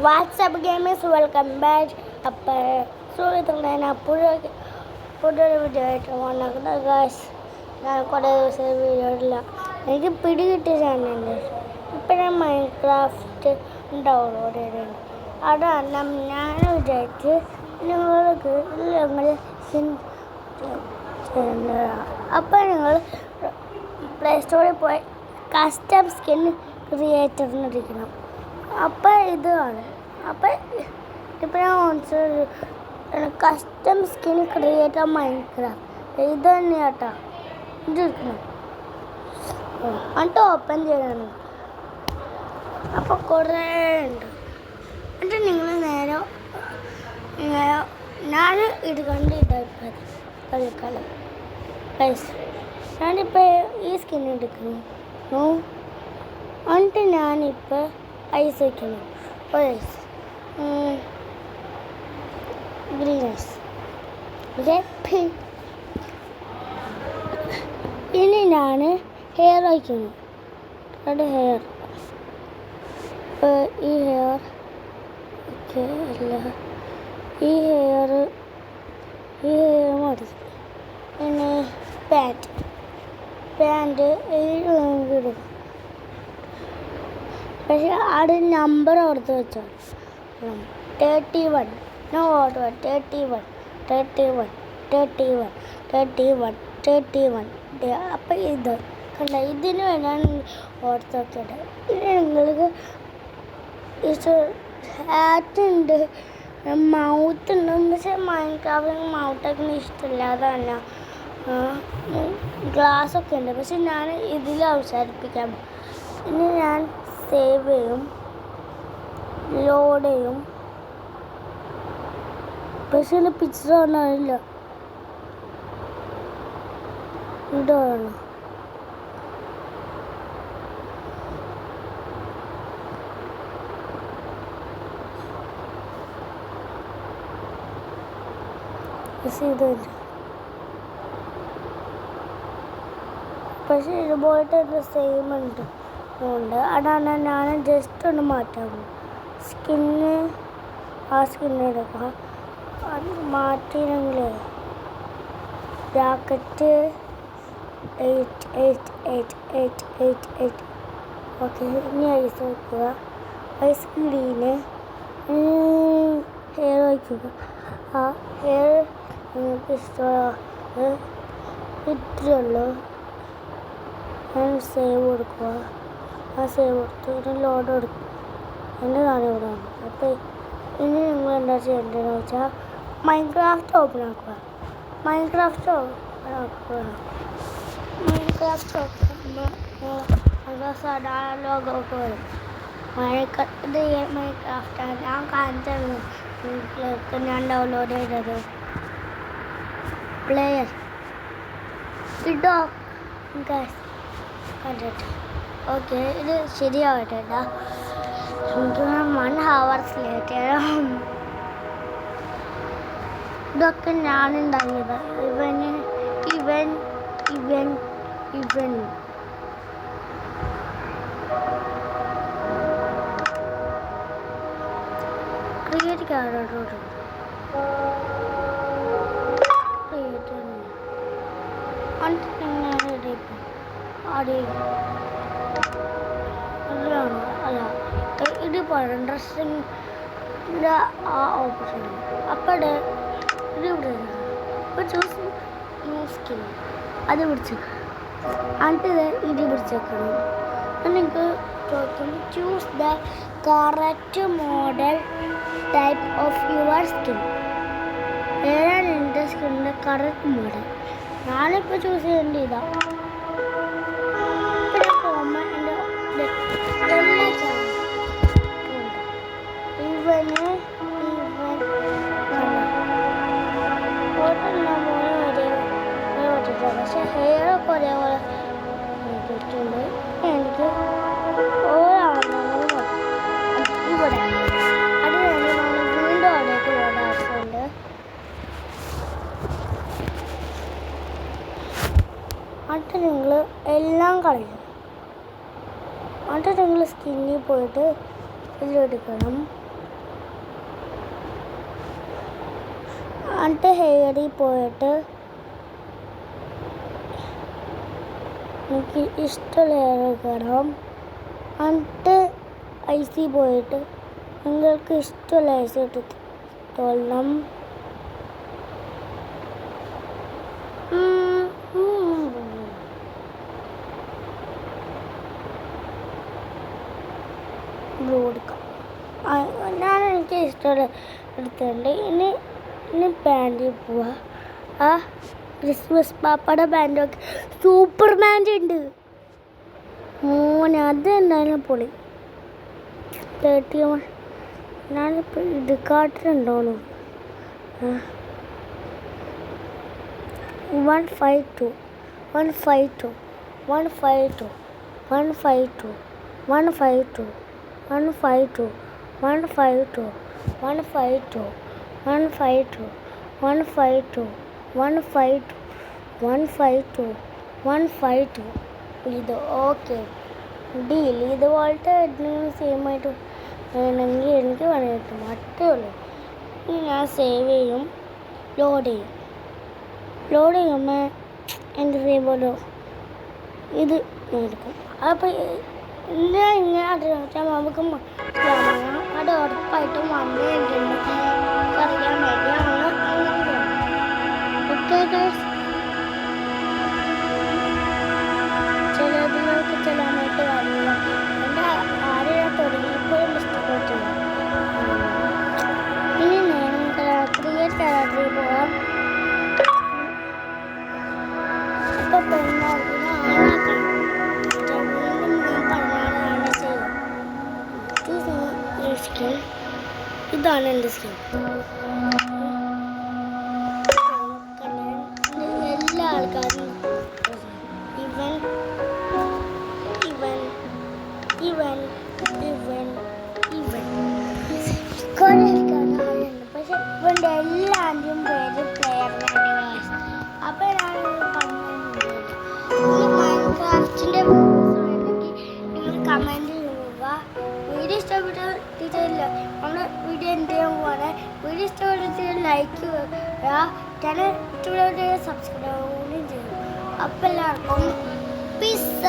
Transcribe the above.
WhatsApp gamers welcome back. അപ്പോൾ സുഹൃത്തുക്കളെ പുതിയൊരു വീഡിയോ ആയിട്ട് വന്നിട്ടുണ്ട് ഗായ്സ്. ഞാൻ കുറേ ദിവസം വീഡിയോ ഇല്ല, എനിക്ക് പിടികിട്ടിയ ചാനലുണ്ട്. ഇപ്പം ഞാൻ മൈൻക്രാഫ്റ്റ് ഡൗൺലോഡ് ചെയ്തിട്ടുണ്ട്. അതാണ് ഞാൻ വിചാരിച്ച് നിങ്ങൾക്ക് അപ്പോൾ നിങ്ങൾ പ്ലേ സ്റ്റോറിൽ പോയി കസ്റ്റം സ്കിൻ ക്രിയേറ്ററിന് ഇരിക്കണം. അപ്പോൾ ഇതാണ്. അപ്പോൾ ഇപ്പോൾ ഞാൻ കസ്റ്റം സ്കിൻ ക്രിയേറ്റർ മൈൻക്രാഫ്റ്റ് ഇത് തന്നെയാട്ടോ. ഇത് ഇരിക്കണം എന്നിട്ട് ഓപ്പൺ ചെയ്യണം. അപ്പോൾ കുറേ ഉണ്ട്. എന്നിട്ട് നിങ്ങൾ നേരെ ഞാൻ ഇത് കണ്ട് ഇതായിപ്പോൾ കളിക്കാലം പൈസ ഞാനിപ്പോൾ ഈ സ്കിൻ എടുക്കുന്നു. എന്നിട്ട് ഞാനിപ്പോൾ ഐസ് വയ്ക്കുന്നു. Ice green ice. ഓക്കെ, ഇനി ഞാൻ ഹെയർ വയ്ക്കുന്നു. അത് ഹെയർ ഈ ഹെയർ ഓക്കെ അല്ല ഈ ഹെയർ മതി. പിന്നെ പാൻറ്റ് ഇടുക. പക്ഷെ അത് നമ്പർ ഓർത്ത് വെച്ചോ. 31 നോ ഓർത്ത് 31. അപ്പം ഇത് കണ്ട, ഇതിന് വേണം ഓർത്ത് വെക്കേണ്ടത്. ഇനി നിങ്ങൾക്ക് ഹാറ്റ് ഉണ്ട്, മൗത്ത് ഉണ്ട്. പക്ഷേ മൈൻക്രാഫ്റ്റിന് മൗത്തൊക്കെ ഇഷ്ടമില്ല. അതല്ല ഗ്ലാസ്സൊക്കെ ഉണ്ട്. പക്ഷെ ഞാൻ ഇതിൽ അവസാനിപ്പിക്കാൻ. ഇനി ഞാൻ സേവ് ചെയ്യും, ലോഡ് ചെയ്യും. പക്ഷേ ഇതിൽ പിക്ചർ കാണാനില്ല. ഇതാണ് ഇതല്ല. പക്ഷേ ഇതുപോലത്തെ സെയിം ഉണ്ട്. അതാണ് ഞാൻ ജസ്റ്റ് ഒന്ന് മാറ്റാം. സ്കിന്ന് ആ സ്കിന്ന് എടുക്കുക. അത് മാറ്റിയെങ്കിൽ ജാക്കറ്റ് 8. ഓക്കെ, ഇനി ഐസ് വയ്ക്കുക. Ice green. ഹെയർ വയ്ക്കുക. ആ ഹെയർ നിങ്ങൾക്ക് ഇഷ്ടമുള്ള ഇത്രയുള്ളൂ. ഞാൻ സേവ് കൊടുക്കുക. ആ സേവ് കൊടുത്ത് ലോഡ് കൊടുക്കും. എന്നതാണ് ഇവിടെ വന്നത്. അപ്പോൾ ഇനി നിങ്ങൾ എന്താ ചെയ്യേണ്ടതെന്ന് വെച്ചാൽ മൈൻക്രാഫ്റ്റ് ഓപ്പൺ ആക്കുക. മൈൻക്രാഫ്റ്റ് ലോഗൊക്കെ വരും. മൈൻക്രാഫ്റ്റാണ് ഞാൻ കാണിച്ചത്. ഞാൻ ഡൗൺലോഡ് ചെയ്തത് പ്ലെയർ ഇട്ടോ കണ്ടിട്ട്. ഓക്കെ, ഇത് ശരിയാവട്ടെ കേട്ടോ. എനിക്ക് 1 hours ലേറ്റ്. ഇതൊക്കെ ഞാനുണ്ടാക്കിയത്. ഇവൻ ക്രിയേറ്റ് കാരോട് ഇത് പോലും ഡ്രസ്സിൻ്റെ ആ ഓപ്ഷൻ. അപ്പോൾ ഇത് ഇവിടെ ഇപ്പോൾ ചൂസ് ന്യൂ സ്കിൻ അത് പിടിച്ചേക്കണം. എന്നിട്ട് ഇത് പിടിച്ചേക്കണം. നിങ്ങൾക്ക് ചോദിക്കും choose the correct model type of your skin. ഏതാണ് എൻ്റെ സ്കിന്നിൻ്റെ കറക്റ്റ് മോഡൽ? ഞാനിപ്പോൾ ചൂസ് ചെയ്യേണ്ട ഇതാ. പിന്നെ പോകുമ്പോൾ എൻ്റെ എല്ലാ ചാനലും പക്ഷെ ഹെയറൊക്കെ ഒരേപോലെ ഇട്ടിട്ടുണ്ട്. എനിക്ക് ഓരോന്നും ഇവിടെ അത് കഴിഞ്ഞ് നമ്മൾ വീണ്ടും അവിടേക്ക് പോകേണ്ട ആവശ്യമുണ്ട്. എന്നിട്ട് നിങ്ങൾ എല്ലാം കളയും. എന്നിട്ട് നിങ്ങൾ സ്കിന്നിൽ പോയിട്ട് ഇതിലെടുക്കണം. എന്നിട്ട് ഹെയറിൽ പോയിട്ട് എനിക്ക് ഇഷ്ടമുള്ള ഹെയർ കാണാം. എന്നിട്ട് ഐസി പോയിട്ട് നിങ്ങൾക്ക് ഇഷ്ടമുള്ള ഐസ് ഇട്ട് തോന്നണം. ബ്ലൂ എടുക്കാം. ഞാൻ എനിക്ക് ഇഷ്ടമുള്ള എടുത്തിട്ടുണ്ട്. ഇനി ബാൻഡിൽ പോവാ. ആ ക്രിസ്മസ് പാപ്പയുടെ ബാൻഡൊക്കെ സൂപ്പർ ബാൻഡ് ഉണ്ട് മോനെ. അത് എന്തായാലും പൊളി. 31 ഞാനിപ്പോൾ ഇത് കാട്ടിലുണ്ടോന്നു. 152 152 152 152 152 152 152 152 152 152 152 152 152 ഇത് ഓക്കെ ഡീൽ. ഇതുപോലത്തെ സെയിം ആയിട്ട് വേണമെങ്കിൽ എനിക്ക് വേണമെങ്കിൽ മറ്റേ ഉള്ളൂ. ഇനി ഞാൻ സേവ് ചെയ്യും. ലോഡ് ചെയ്യുമ്പോൾ എന്ത് ചെയ്യുമ്പോഴോ ഇത് എടുക്കും. അപ്പോൾ ഞാൻ ഇങ്ങനെ വെച്ചാൽ നമുക്ക് അത് ഉറപ്പായിട്ടും അമ്മയുണ്ടെന്ന് അറിയാൻ വേണ്ടി ഓക്കെ ഗൈസ്. ചിലതിനൊക്കെ ചിലമായിട്ട് കാര്യമില്ല. എൻ്റെ ആരെയാ തുടങ്ങിയപ്പോൾ ഇഷ്ടപ്പെട്ടു. ഇനി ഞാൻ രാത്രി പോവാം. ഇപ്പം പെണ്ണാക്കുന്ന ആളാക്കാം. സ്കിൻ ഇതാണ് എൻ്റെ സ്കിൻ. എല്ലാ ആൾക്കാരും ഇവൻ കുറേ ആൾക്കാരുണ്ട്. പക്ഷെ ഇവൻ്റെ എല്ലാവരുടെയും പേര് പ്ലെയറിനാണ്. അപ്പോൾ ഞാൻ പറഞ്ഞു ഈ മൈൻക്രാഫ്റ്റിൻ്റെ വീഡിയോസ് വേണമെങ്കിൽ നിങ്ങൾ കമൻറ്റ് ചെയ്യുക. വീഡിയോ ഇഷ്ടപ്പെട്ടില്ല നമ്മുടെ വീഡിയോ എന്ത് ചെയ്യാൻ പോവാണ്. വീഡിയോ ഇഷ്ടപ്പെട്ടിട്ട് ലൈക്ക് ചെയ്യുക. ചാനൽ ഇഷ്ടപ്പെട്ട സബ്സ്ക്രൈബ് ചെയ്യും. അപ്പോൾ എല്ലാവർക്കും പിസ്സ.